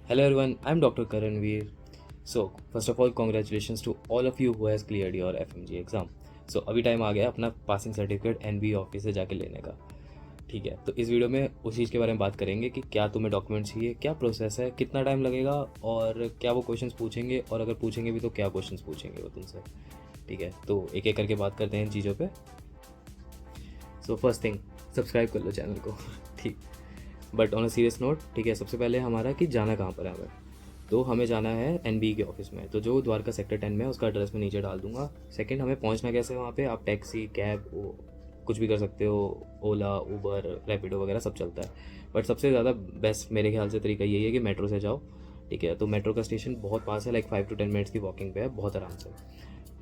Hello everyone, I'm Dr. Karanveer. So, first of all, congratulations to all of you who has cleared your FMG exam. So, अभी time आ गया अपना passing certificate NB office से जाके लेने का. ठीक है, तो इस वीडियो में उस चीज़ के बारे में बात करेंगे कि क्या तुम्हें डॉक्यूमेंट चाहिए, क्या प्रोसेस है, कितना टाइम लगेगा और क्या वो क्वेश्चंस पूछेंगे, और अगर पूछेंगे भी तो क्या क्वेश्चंस पूछेंगे वो तुमसे. ठीक है, तो एक एक करके बात करते हैं इन चीज़ों पे. सो फर्स्ट थिंग, सब्सक्राइब कर लो चैनल को. ठीक. But on a serious note, ठीक है, सबसे पहले हमारा कि जाना कहाँ पर है हमें. तो हमें जाना है एनबी के ऑफिस में, तो जो द्वारका सेक्टर 10 में है उसका एड्रेस मैं नीचे डाल दूंगा. सेकंड, हमें पहुंचना कैसे है वहाँ पे. आप टैक्सी, कैब, कुछ भी कर सकते हो. ओला, उबर, रैपिडो वगैरह सब चलता है. बट सबसे ज़्यादा बेस्ट मेरे ख्याल से तरीका यही है कि मेट्रो से जाओ. ठीक है, तो मेट्रो का स्टेशन बहुत पास है, लाइक 5 to 10 मिनट्स की वॉकिंग पे है, बहुत आराम से.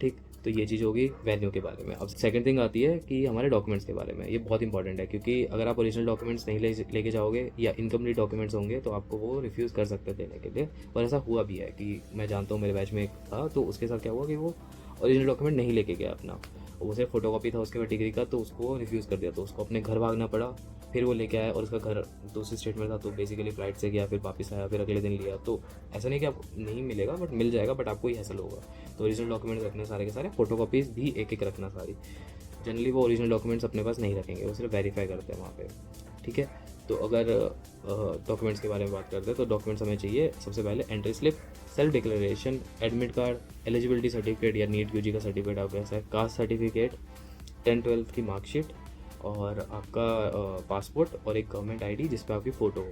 ठीक. तो ये चीज़ होगी वेन्यू के बारे में. अब सेकंड थिंग आती है कि हमारे डॉक्यूमेंट्स के बारे में. ये बहुत इंपॉर्टेंट है क्योंकि अगर आप ओरिजिनल डॉक्यूमेंट्स नहीं लेके जाओगे या इनकम्प्लीट डॉक्यूमेंट्स होंगे तो आपको वो रिफ्यूज़ कर सकते हैं देने के लिए. और ऐसा हुआ भी है कि मैं जानता हूँ, मेरे बैच में एक था तो उसके साथ क्या हुआ कि वो ओरिजिनल डॉक्यूमेंट नहीं लेके गया अपना. वो सिर्फ फोटोकॉपी था उसके बाद डिग्री का, तो उसको रिफ्यूज़ कर दिया, तो उसको अपने घर भागना पड़ा. फिर वो लेके आया और उसका घर दूसरी स्टेट में था, तो बेसिकली फ्लाइट से गया, फिर वापस आया, फिर अगले दिन लिया. तो ऐसा नहीं कि आप नहीं मिलेगा, बट मिल जाएगा, बट आपको ही हैसल होगा. तो ओरिजिनल डॉक्यूमेंट्स रखने सारे के सारे, फोटोकॉपीज़ भी एक एक रखना सारी. जनरली वो ओरिजिनल डॉक्यूमेंट्स अपने पास नहीं रखेंगे, वो सिर्फ वेरीफाई करते हैं वहाँ पे. ठीक है, तो अगर डॉक्यूमेंट्स के बारे में बात करते हैं तो डॉक्यूमेंट्स हमें चाहिए सबसे पहले entry slip, self declaration, admit card, eligibility certificate या नीट यूजी का सर्टिफिकेट आपके पास है, कास्ट सर्टिफिकेट, 10-12 की मार्कशीट, और आपका पासपोर्ट और एक गवर्नमेंट आईडी जिस पे आपकी फ़ोटो हो.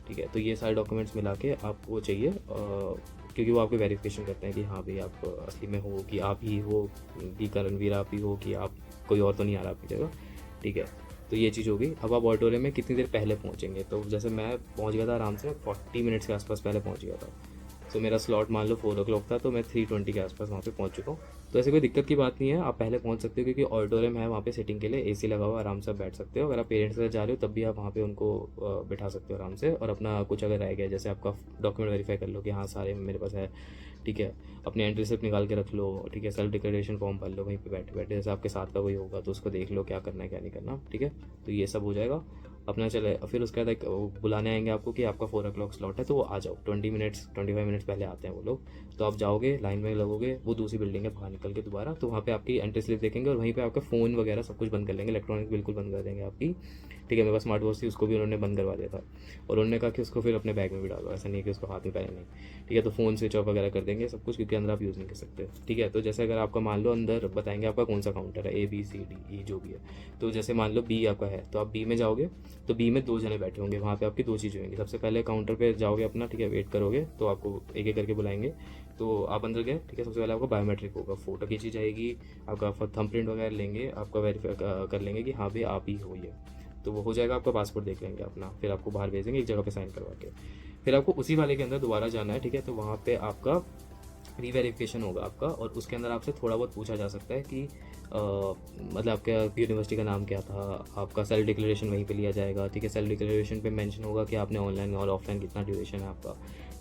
ठीक है, तो ये सारे डॉक्यूमेंट्स मिला के आपको चाहिए, क्योंकि वो आपकी वेरिफिकेशन करते हैं कि हाँ भाई आप असली में हो, कि आप ही हो, कि करणवीर आप ही हो, कि आप कोई और तो नहीं आ रहा आपकी जगह. ठीक है, तो ये चीज़ होगी. अब आप ऑडिटोरियम में कितनी देर पहले पहुँचेंगे. तो जैसे मैं पहुँच गया था आराम से 40 मिनट्स के आसपास पहले पहुँच गया था. तो मेरा स्लॉट मान लो 4 o'clock था, तो मैं 3:20 के आसपास वहाँ पे पहुँच चुका हूँ. तो ऐसे कोई दिक्कत की बात नहीं है, आप पहले पहुँच सकते हो क्योंकि ऑडिटोरियम है वहाँ पे सिटिंग के लिए, एसी लगा हुआ, आराम से बैठ सकते हो. अगर आप पेरेंट्स के साथ जा रहे हो तब भी आप वहाँ पे उनको बिठा सकते हो आराम से, और अपना कुछ अगर रह गया, जैसे आपका डॉक्यूमेंट वेरीफाई कर लो कि हाँ सारे मेरे पास है. ठीक है, अपनी एंट्री स्लिप निकाल के रख लो. ठीक है, सेल्फ डिक्लेरेशन फॉर्म भर लो वहीं पे बैठे बैठे, जैसे आपके साथ का कोई होगा तो उसको देख लो क्या करना है क्या नहीं करना. ठीक है, तो ये सब हो जाएगा अपना. चले, फिर उसके बाद एक बुलाने आएंगे आपको कि आपका 4 o'clock स्लॉट है, तो वो आ जाओ. 25 मिनट्स पहले आते हैं वो लोग. तो आप जाओगे, लाइन में लगोगे, वो दूसरी बिल्डिंग है बाहर निकल के दोबारा, तो वहाँ पे आपकी एंट्री स्लिप देखेंगे और वहीं पे आपका फ़ोन वगैरह सब कुछ बंद कर लेंगे, इलेक्ट्रॉनिक बिल्कुल बंद कर देंगे आपकी. ठीक है, मेरे पास स्मार्ट वॉच थी, उसको भी उन्होंने बंद करवा दिया था, और उन्होंने कहा कि उसको फिर अपने बैग में भी डालो, ऐसा नहीं है कि उसको हाथ में पहने नहीं. ठीक है, तो फ़ोन स्विच ऑफ वगैरह कर देंगे सब कुछ, क्योंकि अंदर आप यूज़ नहीं कर सकते. ठीक है, तो जैसे अगर आपका मान लो अंदर बताएंगे आपका कौन सा काउंटर है, ABCDE जो भी है. तो जैसे मान लो बी आपका है, तो आप बी में जाओगे, तो बी में 2 जने बैठे होंगे, वहाँ पे आपकी 2 चीज़ें होंगी. सबसे पहले काउंटर पे जाओगे अपना, ठीक है, वेट करोगे, तो आपको एक एक करके बुलाएंगे. तो आप अंदर गए, ठीक है, सबसे पहले आपका बायोमेट्रिक होगा, फ़ोटो खींची जाएगी, आपका थंब प्रिंट वगैरह लेंगे, आपका वेरीफाई कर लेंगे कि हाँ भाई आप ही हो ये. तो वो हो जाएगा, आपका पासपोर्ट देख लेंगे अपना, फिर आपको बाहर भेजेंगे एक जगह पे साइन करवा के. फिर आपको उसी वाले के अंदर दोबारा जाना है. ठीक है, तो वहाँ पे आपका रीवेरिफिकेशन होगा आपका, और उसके अंदर आपसे थोड़ा बहुत पूछा जा सकता है कि मतलब आपका यूनिवर्सिटी का नाम क्या था, आपका सेल्फ डिक्लेरेशन वहीं पे लिया जाएगा. ठीक है, सेल्फ डिक्लेरेशन पे मेंशन होगा कि आपने ऑनलाइन और ऑफलाइन कितना ड्यूरेशन है आपका.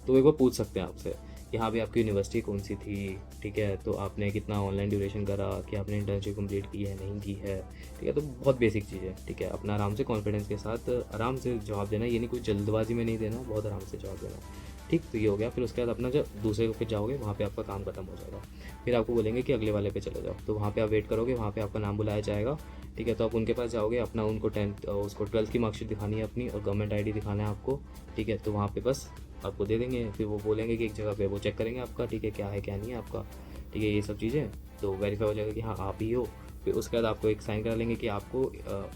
तो एक बार पूछ सकते हैं आपसे कि हाँ भाई आपकी यूनिवर्सिटी कौन सी थी. ठीक है, तो आपने कितना ऑनलाइन ड्यूरेशन करा, कि आपने इंटर्नशिप कंप्लीट की है नहीं की है. ठीक है, तो बहुत बेसिक चीज़ है. ठीक है, अपना आराम से कॉन्फिडेंस के साथ आराम से जवाब देना, ये नहीं कोई जल्दबाजी में नहीं देना, बहुत आराम से जवाब देना. ठीक, तो ये हो गया. फिर उसके बाद अपना जब दूसरे पे जाओगे वहाँ पे आपका काम खत्म हो जाएगा. फिर आपको बोलेंगे कि अगले वाले पे चले जाओ, तो वहाँ पे आप वेट करोगे, वहाँ पे आपका नाम बुलाया जाएगा. ठीक है, तो आप उनके पास जाओगे, अपना उनको 12th की मार्कशीट दिखानी है अपनी, और गवर्नमेंट आईडी दिखाना है आपको. ठीक है, तो वहाँ पे बस आपको दे देंगे. फिर वो बोलेंगे कि एक जगह पे वो चेक करेंगे आपका, ठीक है, क्या है क्या नहीं है आपका. ठीक है, ये सब चीज़ें तो वेरीफाई हो जाएगा कि हाँ आप ही हो. फिर उसके बाद आपको एक साइन करा लेंगे कि आपको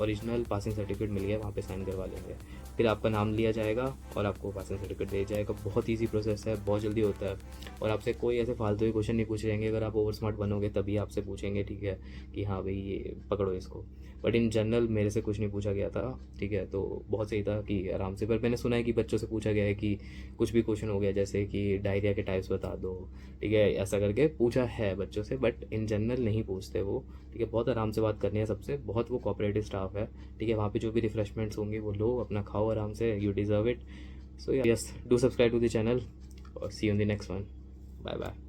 ओरिजिनल पासिंग सर्टिफिकेट मिल गया, वहाँ पे साइन करवा लेंगे. फिर आपका नाम लिया जाएगा और आपको पासिंग सर्टिफिकेट दिया जाएगा. बहुत ईजी प्रोसेस है, बहुत जल्दी होता है, और आपसे कोई ऐसे फालतू के क्वेश्चन नहीं पूछ रहेंगे. अगर आप ओवर स्मार्ट बनोगे तभी आपसे पूछेंगे, ठीक है, कि हाँ भाई ये पकड़ो इसको. बट इन जनरल मेरे से कुछ नहीं पूछा गया था. ठीक है, तो बहुत सही था कि आराम से. पर मैंने सुना है कि बच्चों से पूछा गया है कि कुछ भी क्वेश्चन हो गया, जैसे कि डायरिया के टाइप्स बता दो, ठीक है, ऐसा करके पूछा है बच्चों से, बट इन जनरल नहीं पूछते वो. ठीक है, बहुत आराम से बात करनी है सबसे, बहुत वो कोऑपरेटिव स्टाफ है. ठीक है, वहाँ पे जो भी रिफ्रेशमेंट्स होंगे वो लो, अपना खाओ आराम से, you deserve it. So yes, do subscribe to the channel और see you in the next one. Bye bye.